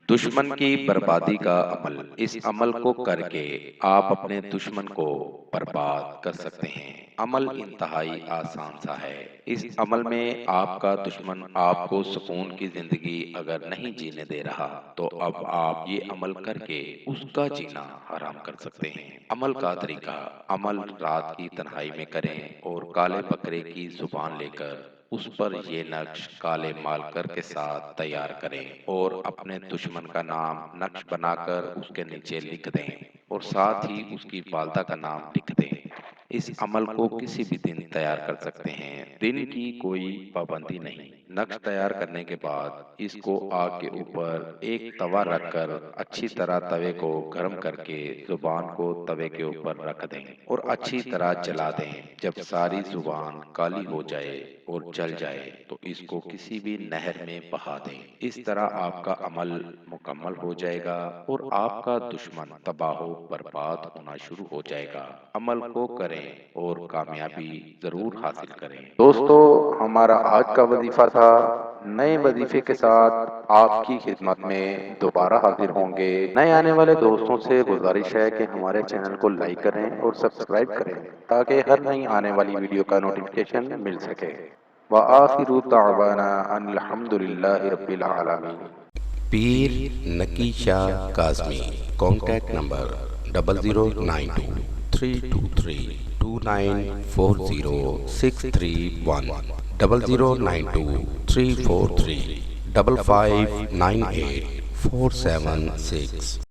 دشمن کی بربادی کا عمل۔ اس عمل کو کر کے آپ اپنے دشمن کو برباد کر سکتے ہیں۔ عمل انتہائی آسان سا ہے۔ اس عمل میں آپ کا دشمن آپ کو سکون کی زندگی اگر نہیں جینے دے رہا تو اب آپ یہ عمل کر کے اس کا جینا حرام کر سکتے ہیں۔ عمل کا طریقہ: عمل رات کی تنہائی میں کریں اور کالے بکرے کی زبان لے کر اس پر یہ نقش کالے مارکر کے ساتھ تیار کریں اور اپنے دشمن کا نام نقش بنا کر اس کے نیچے لکھ دیں اور ساتھ ہی اس کی والدہ کا نام لکھ دیں۔ اس عمل کو کسی بھی دن تیار کر سکتے ہیں، دن کی کوئی پابندی نہیں۔ نقش تیار کرنے کے بعد اس کو آگ کے اوپر ایک توا رکھ کر اچھی طرح توے کو گرم کر کے زبان کو توے کے اوپر رکھ دیں اور اچھی طرح جلا دیں۔ جب ساری زبان کالی ہو جائے اور جل جائے تو اس کو کسی بھی نہر میں بہا دیں۔ اس طرح آپ کا عمل مکمل ہو جائے گا اور آپ کا دشمن تباہ و برباد ہونا شروع ہو جائے گا۔ عمل کو کریں اور کامیابی ضرور حاصل کریں۔ دوستو، ہمارا آج کا وظیفہ تھا۔ نئے وظیفے کے ساتھ آپ کی خدمت میں دوبارہ حاضر ہوں گے۔ نئے آنے والے دوستوں سے گزارش ہے کہ ہمارے چینل کو لائک کریں اور سبسکرائب کریں تاکہ ہر نئی آنے والی ویڈیو کا نوٹیفیکیشن مل سکے۔ وآخر دعوانا ان الحمد للہ رب العالمین۔ پیر نکی شاہ کاظمی، کانٹیکٹ نمبر 009233294063 00923435598476